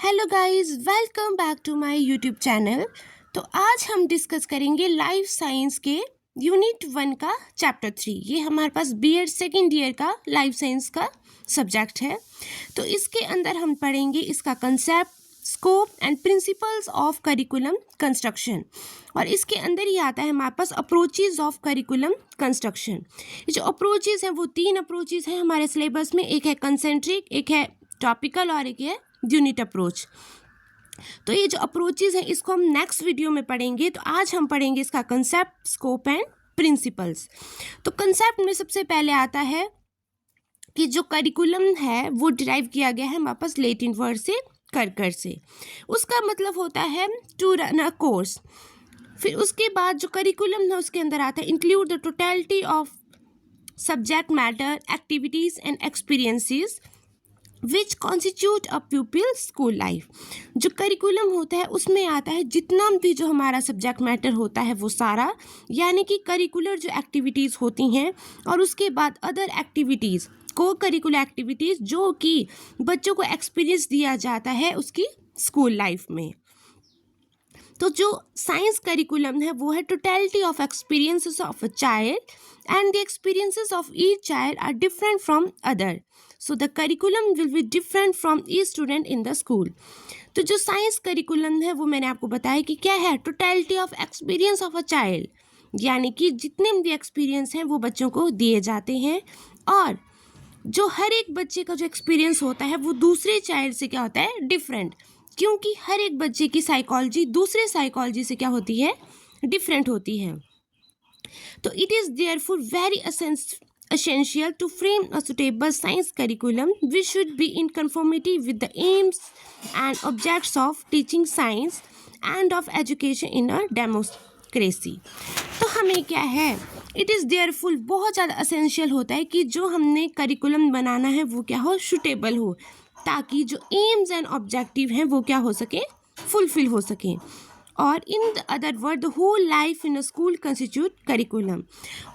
Hello guys, welcome back to my YouTube channel. तो आज हम डिस्कस करेंगे लाइफ साइंस के यूनिट 1 का चैप्टर 3। ये हमारे पास बीएड सेकेंड ईयर का लाइफ साइंस का सब्जेक्ट है। तो इसके अंदर हम पढ़ेंगे इसका concept, scope and principles of curriculum construction. और इसके अंदर ही आता है हमारे पास अप्रोचेज ऑफ करिकुलम कंस्ट्रक्शन। ये जो अप्रोचेज हैं वो 3 अप्रोचेज हैं हमारे सिलेबस में। एक है कंसेंट्रिक, एक है टॉपिकल और एक है यूनिट अप्रोच। तो ये जो अप्रोचेज हैं इसको हम नेक्स्ट वीडियो में पढ़ेंगे। तो आज हम पढ़ेंगे इसका कंसेप्ट, स्कोप एंड प्रिंसिपल्स। तो कंसेप्ट में सबसे पहले आता है कि जो करिकुलम है वो डिराइव किया गया है हमारे पास लैटिन वर्ड से कर से। उसका मतलब होता है टू रन अ कोर्स। फिर उसके बाद जो करिकुलम है उसके अंदर आता है include the totality of subject matter, activities and experiences which constitute a प्यूपिल school life. जो करिकुलम होता है उसमें आता है जितना भी जो हमारा सब्जेक्ट मैटर होता है वो सारा, यानी कि करिकुलर जो एक्टिविटीज़ होती हैं और उसके बाद अदर एक्टिविटीज़, को करिकुलर एक्टिविटीज़ जो कि बच्चों को एक्सपीरियंस दिया जाता है उसकी स्कूल लाइफ में। तो जो साइंस करिकुलम है वो है totality of experiences of a child and the experiences of each child are different from other, so the curriculum will be different from each student in the school. तो जो science curriculum है वो मैंने आपको बताया कि क्या है, totality of experience of a child, यानी कि जितने भी एक्सपीरियंस हैं वो बच्चों को दिए जाते हैं। और जो हर एक बच्चे का जो एक्सपीरियंस होता है वो दूसरे चाइल्ड से क्या होता है, डिफरेंट, क्योंकि हर एक बच्चे की साइकोलॉजी दूसरे साइकोलॉजी से क्या होती है, डिफरेंट होती है। तो it is therefore very essential to frame a suitable science curriculum which should be in conformity with the aims and objects of teaching science and of education in a democracy। तो हमें क्या है, it is देयरफुल बहुत ज़्यादा essential होता है कि जो हमने करिकुलम बनाना है वो क्या हो, सुटेबल हो, ताकि जो एम्स एंड ऑब्जेक्टिव हैं वो क्या हो सके, फुलफिल हो सके। और in the other word the whole life in a school constitute curriculum.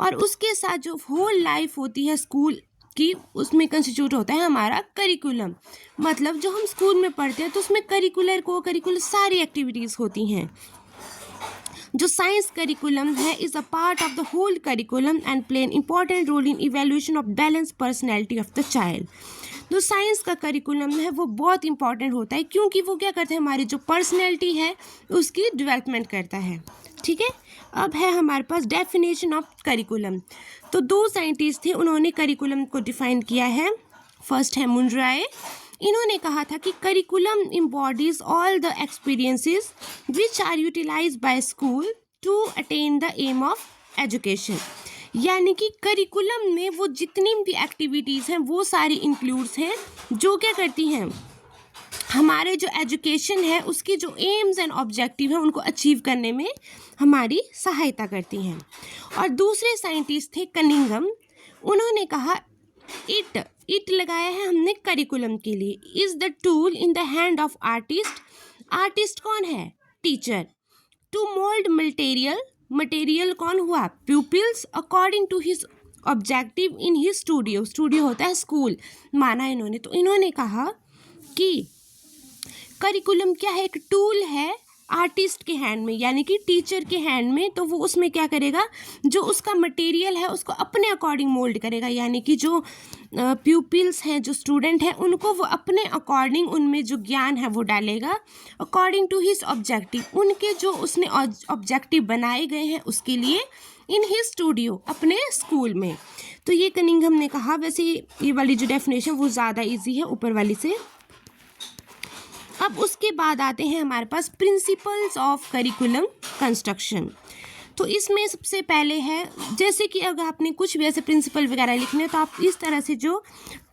और उसके साथ जो होल लाइफ होती है स्कूल की उसमें कंस्टिट्यूट होता है हमारा करिकुलम। मतलब जो हम स्कूल में पढ़ते हैं तो उसमें करिकुलर को करिकुलर सारी एक्टिविटीज़ होती हैं। जो साइंस करिकुलम है is a part of the whole curriculum and play an important role in evolution of balance personality of the child. जो साइंस का करिकुलम है वो बहुत इंपॉर्टेंट होता है क्योंकि वो क्या करता है, हमारी जो पर्सनैलिटी है उसकी डेवलपमेंट करता है। ठीक है, अब है हमारे पास डेफिनेशन ऑफ करिकुलम। तो 2 साइंटिस्ट थे, उन्होंने करिकुलम को डिफाइन किया है। फर्स्ट है मुनराय। इन्होंने कहा था कि curriculum embodies all the experiences which are utilised by school to attain the aim of education. यानी कि करिकुलम में वो जितनी भी एक्टिविटीज़ हैं वो सारी इंक्लूड्स हैं जो क्या करती हैं, हमारे जो एजुकेशन है उसके जो एम्स एंड ऑब्जेक्टिव हैं उनको अचीव करने में हमारी सहायता करती हैं। और दूसरे साइंटिस्ट थे कनिंघम। उन्होंने कहा इट लगाया है हमने करिकुलम के लिए, is the tool in the hand of artist. Artist कौन है, टीचर। टू मोल्ड मटेरियल कौन हुआ, pupils, according to his objective in his studio. Studio होता है स्कूल, माना इन्होंने। तो इन्होंने कहा कि करिकुलम क्या है, एक टूल है आर्टिस्ट के हैंड में, यानी कि टीचर के हैंड में। तो वो उसमें क्या करेगा, जो उसका मटेरियल है उसको अपने अकॉर्डिंग मोल्ड करेगा, यानी कि जो प्यूपिल्स हैं, जो स्टूडेंट हैं, उनको वो अपने अकॉर्डिंग उनमें जो ज्ञान है वो डालेगा अकॉर्डिंग टू हिज ऑब्जेक्टिव, उनके जो उसने ऑब्जेक्टिव बनाए गए हैं उसके लिए, इन हिज स्टूडियो, अपने स्कूल में। तो ये कनिंघम ने कहा। वैसे ये वाली जो डेफिनेशन वो ज़्यादा ईजी है ऊपर वाली से। अब उसके बाद आते हैं हमारे पास प्रिंसिपल्स ऑफ करिकुलम कंस्ट्रक्शन। तो इसमें सबसे पहले है, जैसे कि अगर आपने कुछ भी ऐसे प्रिंसिपल वगैरह लिखने हैं तो आप इस तरह से जो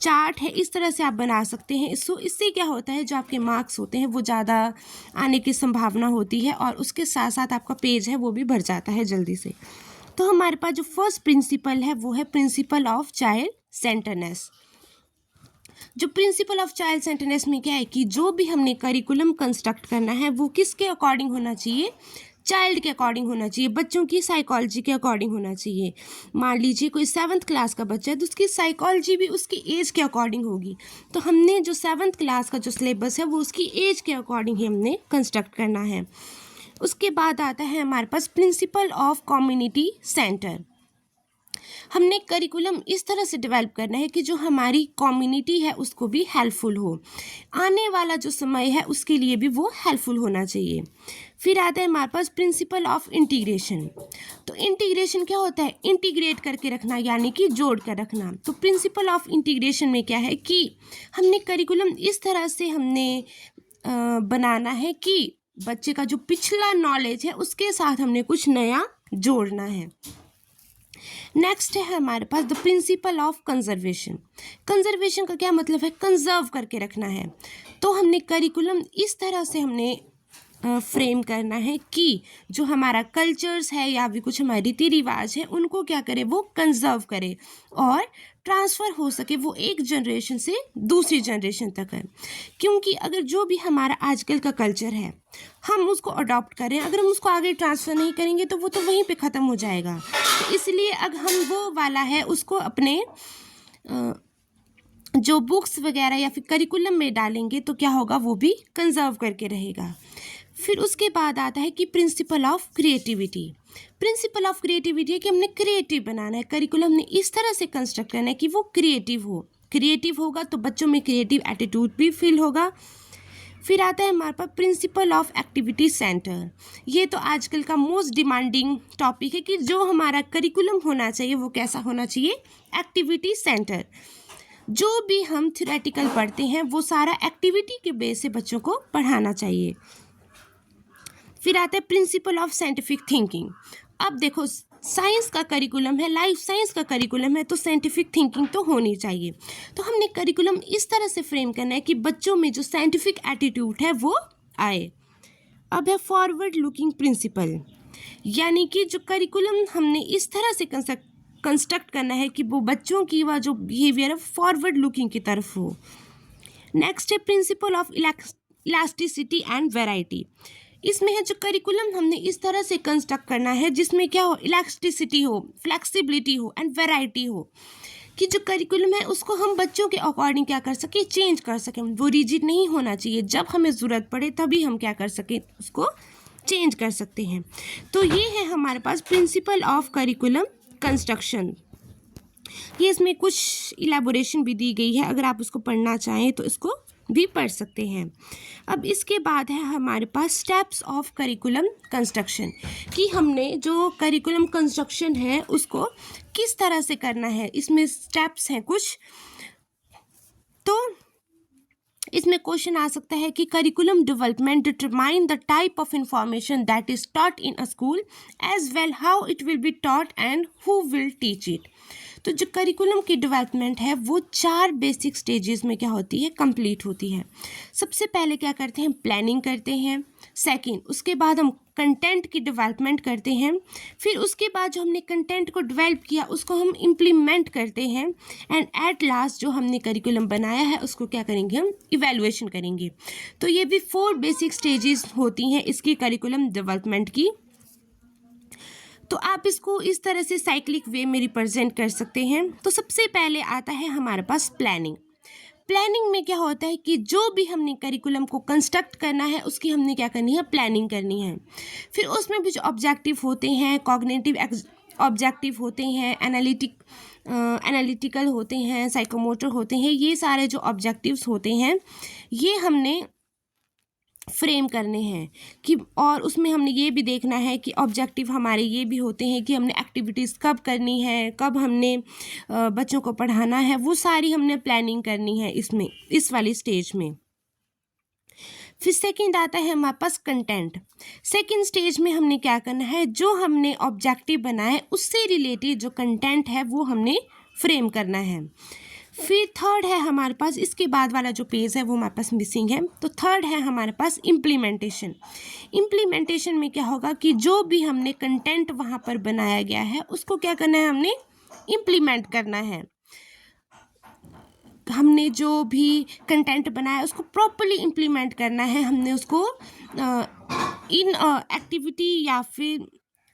चार्ट है इस तरह से आप बना सकते हैं। इससे क्या होता है, जो आपके मार्क्स होते हैं वो ज़्यादा आने की संभावना होती है और उसके साथ साथ आपका पेज है वो भी भर जाता है जल्दी से। तो हमारे पास जो फर्स्ट प्रिंसिपल है वो है प्रिंसिपल ऑफ चाइल्ड सेंटरनेस। जो प्रिंसिपल ऑफ चाइल्ड सेंटरनेस में क्या है कि जो भी हमने करिकुलम कंस्ट्रक्ट करना है वो किसके अकॉर्डिंग होना चाहिए, चाइल्ड के अकॉर्डिंग होना चाहिए, बच्चों की साइकोलॉजी के अकॉर्डिंग होना चाहिए। मान लीजिए कोई 7th क्लास का बच्चा है तो उसकी साइकोलॉजी भी उसकी एज के अकॉर्डिंग होगी। तो हमने जो 7th क्लास का जो सिलेबस है वो उसकी एज के अकॉर्डिंग ही हमने कंस्ट्रक्ट करना है। उसके बाद आता है हमारे पास प्रिंसिपल ऑफ कम्युनिटी सेंटर। हमने करिकुलम इस तरह से डेवलप करना है कि जो हमारी कम्युनिटी है उसको भी हेल्पफुल हो, आने वाला जो समय है उसके लिए भी वो हेल्पफुल होना चाहिए। फिर आता है हमारे पास प्रिंसिपल ऑफ इंटीग्रेशन। तो इंटीग्रेशन क्या होता है? इंटीग्रेट करके रखना, यानी कि जोड़ कर रखना। तो प्रिंसिपल ऑफ इंटीग्रेशन में क्या है कि हमने करिकुलम इस तरह से हमने बनाना है कि बच्चे का जो पिछला नॉलेज है उसके साथ हमने कुछ नया जोड़ना है। नेक्स्ट है हमारे पास the principle of conservation. Conservation का क्या मतलब है? कंजर्व करके रखना है। तो हमने करिकुलम इस तरह से हमने फ्रेम करना है कि जो हमारा कल्चर्स है या भी कुछ हमारे रीति रिवाज है उनको क्या करे, वो कंजर्व करे और ट्रांसफ़र हो सके वो एक जनरेशन से दूसरी जनरेशन तक है। क्योंकि अगर जो भी हमारा आजकल का कल्चर है हम उसको अडॉप्ट करें, अगर हम उसको आगे ट्रांसफ़र नहीं करेंगे तो वो तो वहीं पे ख़त्म हो जाएगा। तो इसलिए अगर हम वो वाला है उसको अपने जो बुक्स वगैरह या फिर करिकुलम में डालेंगे तो क्या होगा, वो भी कंजर्व करके रहेगा। फिर उसके बाद आता है कि principle of creativity. Principle of creativity है कि हमने क्रिएटिव बनाना है, करिकुलम हमने इस तरह से कंस्ट्रक्ट करना है कि वो क्रिएटिव हो। क्रिएटिव होगा तो बच्चों में क्रिएटिव एटीट्यूड भी फील होगा। फिर आता है हमारे पास प्रिंसिपल ऑफ एक्टिविटी सेंटर। ये तो आजकल का मोस्ट डिमांडिंग टॉपिक है कि जो हमारा करिकुलम होना चाहिए वो कैसा होना चाहिए, एक्टिविटी सेंटर। जो भी हम थ्योरेटिकल पढ़ते हैं वो सारा एक्टिविटी के बेस से बच्चों को पढ़ाना चाहिए। फिर आता है प्रिंसिपल ऑफ साइंटिफिक थिंकिंग। अब देखो साइंस का करिकुलम है, लाइफ साइंस का करिकुलम है, तो साइंटिफिक थिंकिंग तो होनी चाहिए। तो हमने करिकुलम इस तरह से फ्रेम करना है कि बच्चों में जो साइंटिफिक एटीट्यूड है वो आए। अब है फॉरवर्ड लुकिंग प्रिंसिपल, यानी कि जो करिकुलम हमने इस तरह से कंस्ट्रक्ट करना है कि वो बच्चों की वह जो बिहेवियर है फॉरवर्ड लुकिंग की तरफ हो। नेक्स्ट है principle of elasticity and variety. इसमें है जो करिकुलम हमने इस तरह से कंस्ट्रक्ट करना है जिसमें क्या हो, इलास्टिसिटी हो, फ्लेक्सिबिलिटी हो एंड वैरायटी हो, कि जो करिकुलम है उसको हम बच्चों के अकॉर्डिंग क्या कर सके, चेंज कर सकें। वो रिजिड नहीं होना चाहिए, जब हमें ज़रूरत पड़े तभी हम क्या कर सकें, उसको चेंज कर सकते हैं। तो ये है हमारे पास प्रिंसिपल ऑफ करिकुलम कंस्ट्रक्शन। ये इसमें कुछ इलेबोरेशन भी दी गई है, अगर आप उसको पढ़ना चाहें तो इसको भी पढ़ सकते हैं। अब इसके बाद है हमारे पास स्टेप्स ऑफ करिकुलम कंस्ट्रक्शन, कि हमने जो करिकुलम कंस्ट्रक्शन है उसको किस तरह से करना है। इसमें स्टेप्स हैं कुछ, तो इसमें क्वेश्चन आ सकता है कि curriculum development determine the type of information that is taught in a school as well how it will be taught and who will teach it. तो जो करिकुलम की डेवलपमेंट है वो 4 बेसिक स्टेजेस में क्या होती है, कंप्लीट होती है। सबसे पहले क्या करते हैं, प्लानिंग करते हैं। सेकंड, उसके बाद हम कंटेंट की डेवलपमेंट करते हैं। फिर उसके बाद जो हमने कंटेंट को डेवलप किया उसको हम इम्प्लीमेंट करते हैं। एंड एट लास्ट जो हमने करिकुलम बनाया है उसको क्या करेंगे, हम इवैल्यूएशन करेंगे। तो ये भी 4 बेसिक स्टेजेस होती हैं इसकी करिकुलम डेवलपमेंट की। तो आप इसको इस तरह से साइक्लिक वे में रिप्रेजेंट कर सकते हैं। तो सबसे पहले आता है हमारे पास प्लानिंग। प्लानिंग में क्या होता है कि जो भी हमने करिकुलम को कंस्ट्रक्ट करना है उसकी हमने क्या करनी है, प्लानिंग करनी है। फिर उसमें भी जो ऑब्जेक्टिव होते हैं, कॉग्निटिव ऑब्जेक्टिव होते हैं, एनालिटिकल होते हैं, साइकोमोटर होते हैं, ये सारे जो ऑब्जेक्टिव्स होते हैं ये हमने फ्रेम करने हैं कि, और उसमें हमने ये भी देखना है कि ऑब्जेक्टिव हमारे ये भी होते हैं कि हमने एक्टिविटीज़ कब करनी है, कब हमने बच्चों को पढ़ाना है, वो सारी हमने प्लानिंग करनी है इसमें, इस वाली स्टेज में। फिर सेकंड आता है हमारे पास कंटेंट। सेकंड स्टेज में हमने क्या करना है, जो हमने ऑब्जेक्टिव बनाए उससे रिलेटेड जो कंटेंट है वो हमने फ्रेम करना है। फिर थर्ड है हमारे पास, इसके बाद वाला जो पेज है वो हमारे पास मिसिंग है। तो थर्ड है हमारे पास इम्प्लीमेंटेशन। इम्प्लीमेंटेशन में क्या होगा कि जो भी हमने कंटेंट वहाँ पर बनाया गया है उसको क्या करना है, हमने इम्प्लीमेंट करना है। हमने जो भी कंटेंट बनाया उसको प्रॉपर्ली इम्प्लीमेंट करना है, हमने उसको इन एक्टिविटी या फिर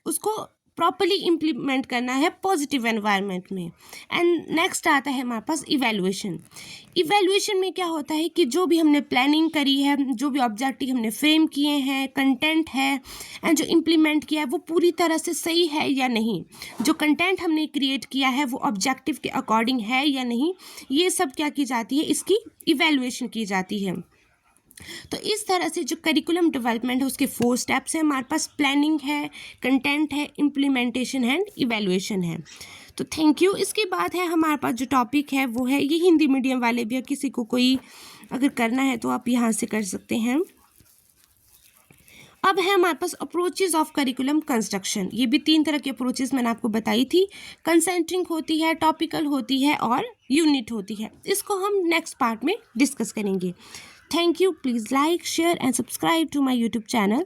उसको प्रॉपरली इम्प्लीमेंट करना है पॉजिटिव एनवायरनमेंट में। एंड नेक्स्ट आता है हमारे पास इवैल्यूएशन। इवैल्यूएशन में क्या होता है कि जो भी हमने प्लानिंग करी है, जो भी ऑब्जेक्टिव हमने फ्रेम किए हैं, कंटेंट है एंड जो इम्प्लीमेंट किया है वो पूरी तरह से सही है या नहीं, जो कंटेंट हमने क्रिएट किया है वो ऑब्जेक्टिव के अकॉर्डिंग है या नहीं, ये सब क्या की जाती है, इसकी इवैल्यूएशन की जाती है। तो इस तरह से जो करिकुलम डेवलपमेंट है उसके 4 स्टेप्स हैं हमारे पास। प्लानिंग है, कंटेंट है, इम्प्लीमेंटेशन है, इवैल्यूएशन है। तो थैंक यू। इसके बाद है हमारे पास जो टॉपिक है वो है, ये हिंदी मीडियम वाले भी, किसी को कोई अगर करना है तो आप यहाँ से कर सकते हैं। अब है हमारे पास अप्रोचेज ऑफ करिकुलम कंस्ट्रक्शन। ये भी 3 तरह की अप्रोचेज मैंने आपको बताई थी। कंसेंट्रिक होती है, टॉपिकल होती है और यूनिट होती है। इसको हम नेक्स्ट पार्ट में डिस्कस करेंगे। Thank you. Please like, share and subscribe to my YouTube channel.